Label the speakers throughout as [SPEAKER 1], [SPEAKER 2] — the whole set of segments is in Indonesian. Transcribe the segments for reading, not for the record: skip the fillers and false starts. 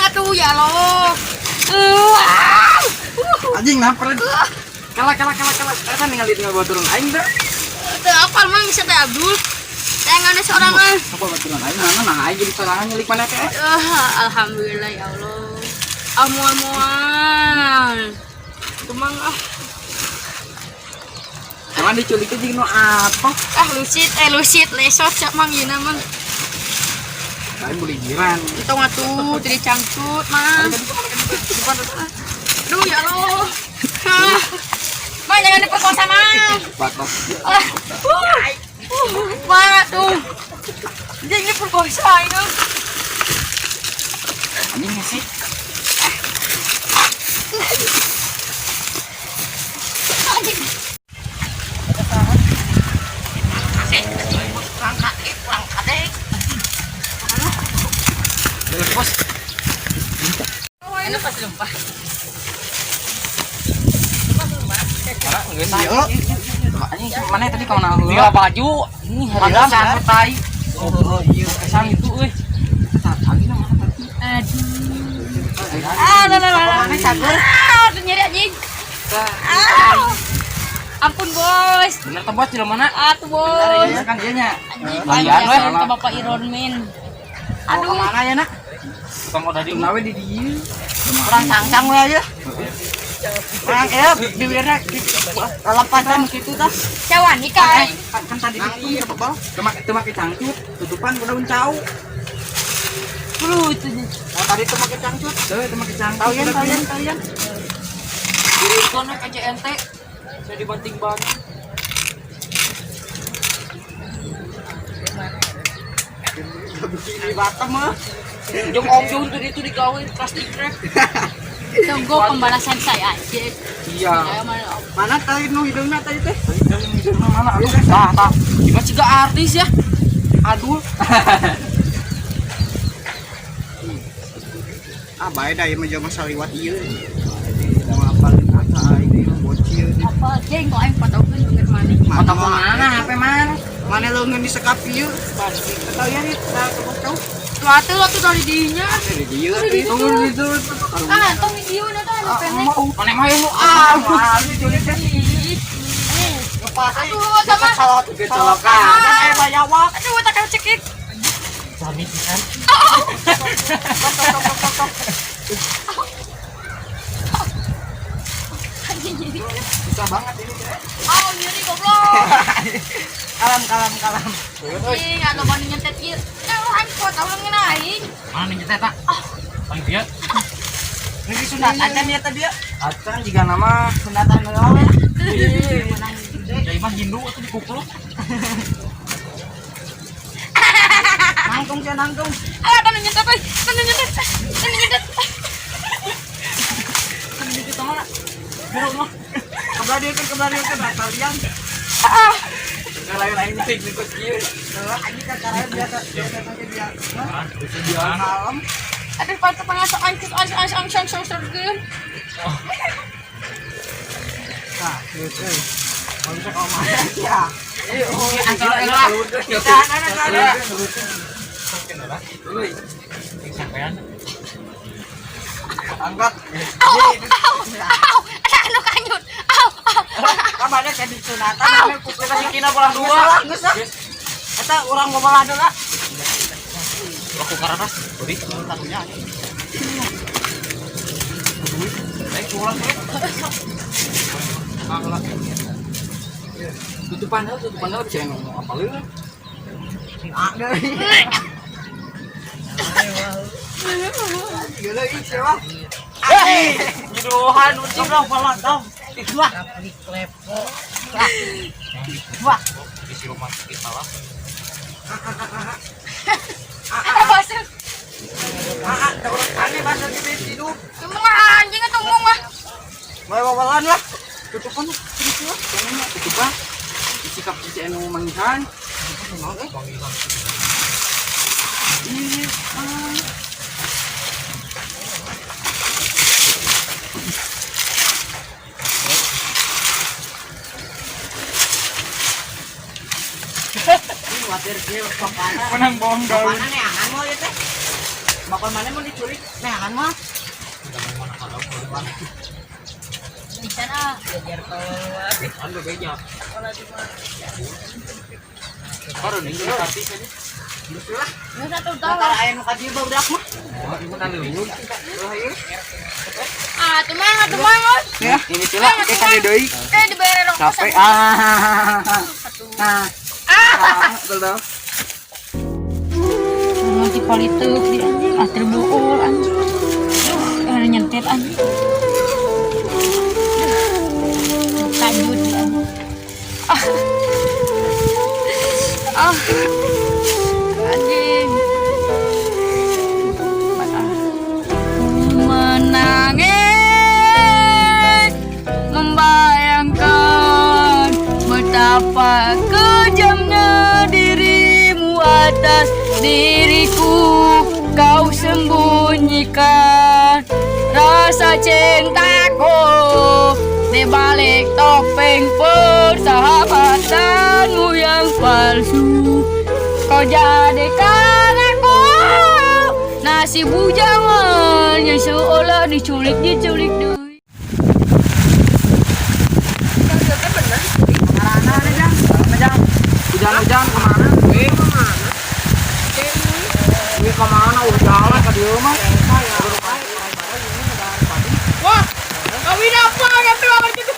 [SPEAKER 1] Aduh ya lo.
[SPEAKER 2] Anjing nampar. Kalah. Kita tinggal buat turun aing dah.
[SPEAKER 1] Teu apal mang bisa teh Abdul. Teh ngane seorang mah.
[SPEAKER 2] Apa buat turun aing mana nah aing jadi serangan nyulik mana teh.
[SPEAKER 1] Alhamdulillah ya Allah. Amuan. Tumang
[SPEAKER 2] Cuman diculik itu jeung nu apa?
[SPEAKER 1] Lucid lesot sak mang yeuna mah.
[SPEAKER 2] Lain beli jiran.
[SPEAKER 1] Itu ngatuh jadi cangcut mang. Aduh ya Allah. Mang jangan diperkosa mang.
[SPEAKER 2] Batok.
[SPEAKER 1] Mang tuh. Jangan diperkosa itu.
[SPEAKER 2] Anjing sih. Bos.
[SPEAKER 1] Enak pasti lempah.
[SPEAKER 2] Iya. Anjing mana tadi kau nahu?
[SPEAKER 3] Dia baju ini hari
[SPEAKER 2] Mana
[SPEAKER 3] Rabu.
[SPEAKER 2] santai.
[SPEAKER 3] Oh iya, kesang itu euy.
[SPEAKER 2] Tadi nama tadi.
[SPEAKER 1] Mana cager. Aduh nyeri anjing. Ampun bos.
[SPEAKER 2] Bener teh bos di mana?
[SPEAKER 1] Atuh bos.
[SPEAKER 2] Iya kan dia nya.
[SPEAKER 1] Anjing
[SPEAKER 2] Layan we.
[SPEAKER 1] ke Bapak Iron Man.
[SPEAKER 2] Aduh, mana ya nak?
[SPEAKER 3] Tukang udah di
[SPEAKER 2] Nawe di dieu.
[SPEAKER 1] Kurang cangcang we aja.
[SPEAKER 2] Orang ya bibirnya lepasan gitu tah.
[SPEAKER 1] Cawan ikai.
[SPEAKER 2] Kan tadi itu tebal. Teu make cangcut, tutupan daun cau.
[SPEAKER 1] Itu
[SPEAKER 2] Oh tadi teu make cangcut. Teu make cangcut. Tauyan.
[SPEAKER 3] Dirikono ke CNT. Saya dibanting ban.
[SPEAKER 2] Di Batam mah.
[SPEAKER 3] Jeung Om Jun tuh itu digawe plastik wrap.
[SPEAKER 1] tunggu pembalasan saya aja.
[SPEAKER 2] Iya.
[SPEAKER 1] Saya mana
[SPEAKER 2] Mana tadi nu hidungna tadi teh? Hidungna mana? Aduh,
[SPEAKER 3] Tah. Gimana ciga artis ya?
[SPEAKER 2] aduh. Bae da ieu mah jeung masa liwat ieu. Mau apalin asa aing ieu bocil.
[SPEAKER 1] apa geng kok aing pataukeun bener mana?
[SPEAKER 2] Mata mana? HP mana? Mana leungeun di sekap ieu? Tahu ya nih, kau
[SPEAKER 1] Tuh atuh dari dinya.
[SPEAKER 2] dari dieu. Tunggu di situ.
[SPEAKER 1] Tong di dieu na tah pendek.
[SPEAKER 3] Mana mah yang lu
[SPEAKER 2] Diculik teh.
[SPEAKER 1] Aduh sama.
[SPEAKER 2] Kecelakaan. Kan aya bayawak.
[SPEAKER 1] Aduh tak cekik.
[SPEAKER 3] Sami kan.
[SPEAKER 2] Susah banget ini teh.
[SPEAKER 1] Nyeri goblok.
[SPEAKER 2] Kalam.
[SPEAKER 1] Ih, ada bani nyetet ieu. Aing kuat orang aing.
[SPEAKER 3] Mana nih teh tak? Paling dia.
[SPEAKER 2] Ini sunatan kan ya tadi ya? Acan jika nama sunatan gawe.
[SPEAKER 3] Jadi mah Hindu atau dikupluk.
[SPEAKER 2] Nangtung sih nangtung.
[SPEAKER 1] Tanu nyetet euy. Tanu nyetet.
[SPEAKER 2] Ini kita mana? Buruk mah. Kebladieukeun kalian. Kalau lain sih ikut kieu. Ini kakara biasa pakai dia. Dia malam.
[SPEAKER 1] Aduh pantas pangasok angkeun.
[SPEAKER 2] Nah, euy. Kalau bisa kau makan ya. Angkat.
[SPEAKER 1] Anu kanyut.
[SPEAKER 2] Kabarnya kayak di sunatan. Kita sikina bola dua. Eta urang bola heula.
[SPEAKER 3] Aku karanas. Beri taruhnya. Baik pulang ya.
[SPEAKER 2] Tutupan bisa ngomong apa lu? Gila ini siapa?
[SPEAKER 3] Jodohan ucing lah malah tau.
[SPEAKER 2] Wah. Wah.
[SPEAKER 3] Isi rumah kita lah.
[SPEAKER 1] Ada basah.
[SPEAKER 2] Aneh bahasa kita hidup.
[SPEAKER 1] Ngomong anjing atau ngomong mah.
[SPEAKER 2] Bawa-bawaan lah. Tutupan tutupan. Sikap si anu mangihan. Ini khawatir sih bapana.
[SPEAKER 4] Menang bohong gaul.
[SPEAKER 2] Bapana neangan mau ya teh. Bapak mana mau diculik? Neangan mah.
[SPEAKER 1] Di sana.
[SPEAKER 2] Biar tahu.
[SPEAKER 3] Ando beja. Baru nih jadi artis aja.
[SPEAKER 2] Lah.
[SPEAKER 1] Nggak satu
[SPEAKER 2] Tahu
[SPEAKER 1] tahu.
[SPEAKER 2] aya nu kadieu budak mah.
[SPEAKER 3] Ibu nanti dulu.
[SPEAKER 1] Ah, tumang, Os.
[SPEAKER 4] Ya, ini cila kayak kade deui.
[SPEAKER 1] Dibayar rong
[SPEAKER 4] Capek. Betul dah.
[SPEAKER 1] Nanti politik di anjing, akhir buul anjing. Ada nyentet anjing. Kajut di anjing. Anjing. Menangis, membayangkan betapa kejamnya dirimu atas diriku. Kau sembunyikan rasa cintaku di balik topeng persahabatanmu yang palsu. Kau jadikan aku nasi bujangan yang seolah diculik deui.
[SPEAKER 4] Hujan-hujan kemana? Ini kemana? Udah ke dia mah.
[SPEAKER 1] Wah, kawin apa nanti lawan itu?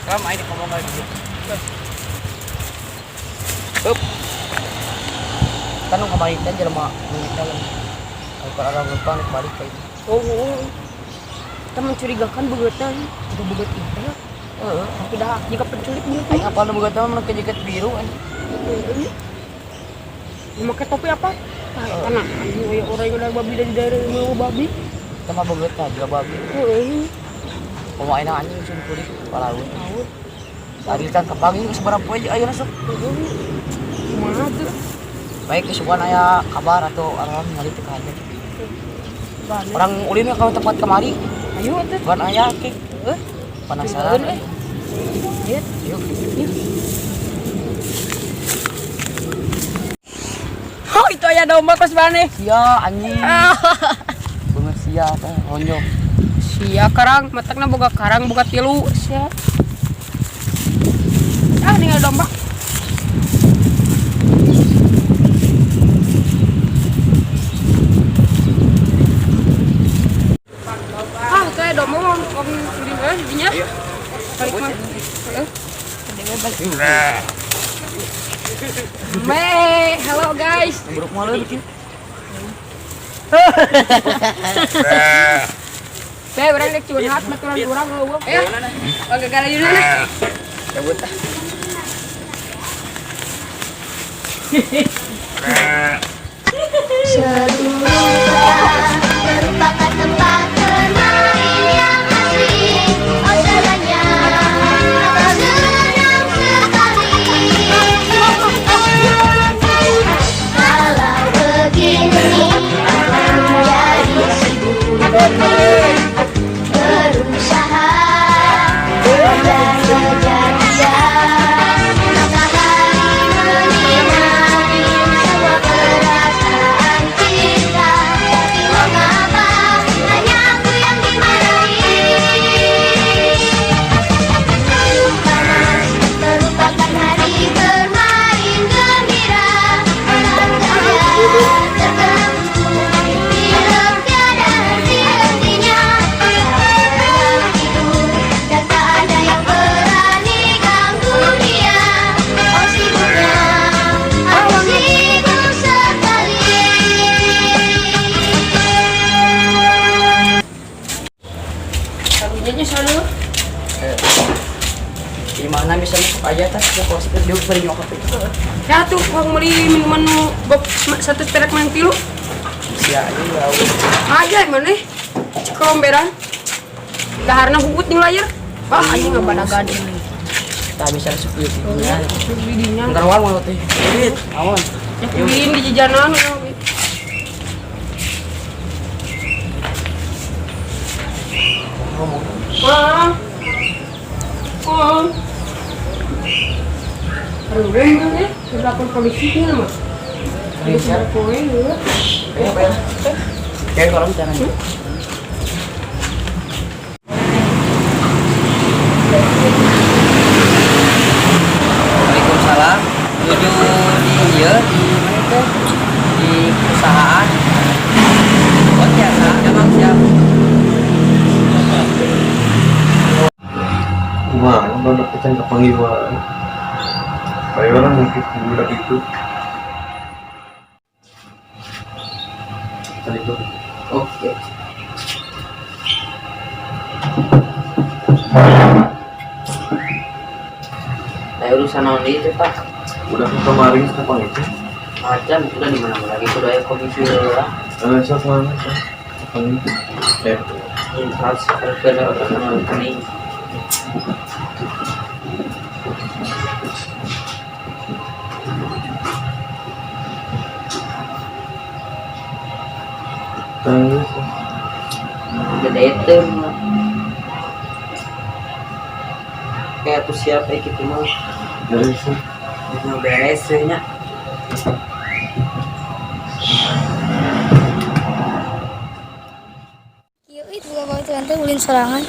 [SPEAKER 4] Kamu main ngomong lagi.
[SPEAKER 3] Kan kemarin kan jelema dalam. Kalau ada lupa balik kayak itu.
[SPEAKER 1] Oh, kita mencurigakan begetan. Itu beget itu. Tidak jika penculik begitu.
[SPEAKER 3] Aing apal nu boga teh mun jaket biru anjing.
[SPEAKER 1] Memakai topi apa? Tanah anjing aya orang yang udah babi dari daerah mau babi.
[SPEAKER 3] Teh mah boga teh juga babi. Pemain anjing sun kulit palaun. Tadi kan kepangi seberapa poe ayeuna sok.
[SPEAKER 1] Kumaha tuh?
[SPEAKER 3] Baik kesukaan aya kabar atau arahan ngali teh ka orang ulin ka tempat kemari.
[SPEAKER 1] Ayo atuh.
[SPEAKER 3] Bukan aya ke. Penasaran.
[SPEAKER 1] Lihat.
[SPEAKER 3] Yuk.
[SPEAKER 1] Oh, itu aya domba kos bane.
[SPEAKER 3] Sia anjing. Bener sia teh honjok.
[SPEAKER 1] Sia karang, matakna boga karang boga tilu. Sia. Tinggal domba. Itu aya domba mau beli dinya. Balik mah. Hello guys.
[SPEAKER 3] Buruk malu bikin.
[SPEAKER 1] Orang lek curhat baturan urang eueuh. Ya. Gara-gara ieu na.
[SPEAKER 3] Cabut.
[SPEAKER 5] Merupakan tempat bermain yang asik. Oh jalannya senang sekali. Kalau begini akan menjadi sibuk berusaha menjaga kejadian matahari menyinari
[SPEAKER 3] Dia sering nyokap itu.
[SPEAKER 1] Ya tuh, aku beli minuman gop satu terek main tilu.
[SPEAKER 3] Sia aja ya.
[SPEAKER 1] Aja mana? Cekomberan. Daharna hubut di layar. Wah, anjing ngabadagan ini.
[SPEAKER 3] Tak bisa seperti itu.
[SPEAKER 1] Bidinya.
[SPEAKER 3] Ntar wang mau teh. Duit, awan.
[SPEAKER 1] Ya kuliin di jajanan.
[SPEAKER 3] Ngomong.
[SPEAKER 1] Wah. Oh. Aduh, rembang ya. Terdapat polisi mah. Dia sudah kowe ya.
[SPEAKER 3] Kayak orang caranya. Waalaikumsalam. Tujuh di dia di mana itu? Di perusahaan. Oh biasa, emang siap.
[SPEAKER 6] Gimana banyak pecan kepanggilan kayak orang mungkin budak itu tadi tuh
[SPEAKER 3] Oke. Saya urusan naon itu Pak.
[SPEAKER 6] udah kemarin kapan itu
[SPEAKER 3] Macam udah di mana lagi sudah ya komisi lah.
[SPEAKER 6] siapa kapan itu
[SPEAKER 3] Harus kena orang ini. Gede itu kayak tuh siapa gitu mah
[SPEAKER 6] dari sih
[SPEAKER 3] mau beresnya.
[SPEAKER 5] Yuk, itu gak bawa nanti ulin sorangan.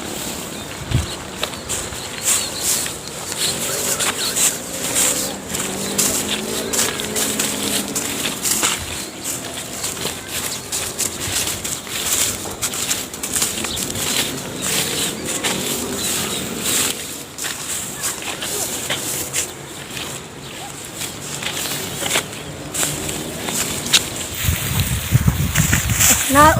[SPEAKER 5] Nah,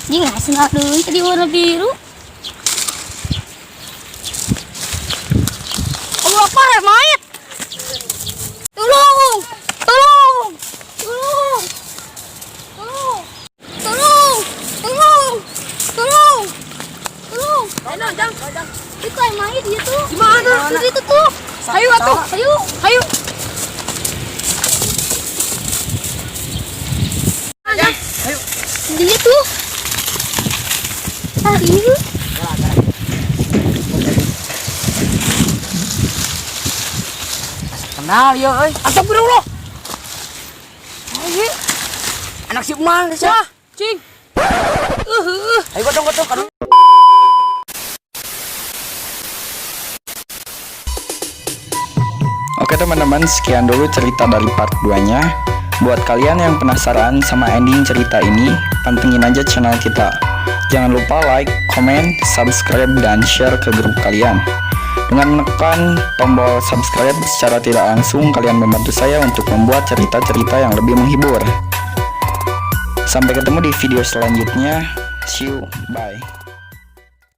[SPEAKER 5] Dia nggak senang dulu tadi warna biru. Allah apa ya mayat? Tolong, tolong, tolong, tolong, tolong, tolong, tolong, tolong. Jangan. Itu yang mayat dia tuh. Gimana? Itu tuh. Ayo atuh, ayo, ayo. Ayo. Dia tuh. Tadi.
[SPEAKER 3] Kenal yo euy.
[SPEAKER 1] Astagfirullah.
[SPEAKER 3] Ayo. Anak si Umang sih.
[SPEAKER 1] Cing.
[SPEAKER 3] Ayo gotong-gotong kan.
[SPEAKER 2] Oke teman-teman, sekian dulu cerita dari part 2-nya. Buat kalian yang penasaran sama ending cerita ini, pantengin aja channel kita. Jangan lupa like, comment, subscribe, dan share ke grup kalian. Dengan menekan tombol subscribe secara tidak langsung, kalian membantu saya untuk membuat cerita-cerita yang lebih menghibur. Sampai ketemu di video selanjutnya. See you, bye.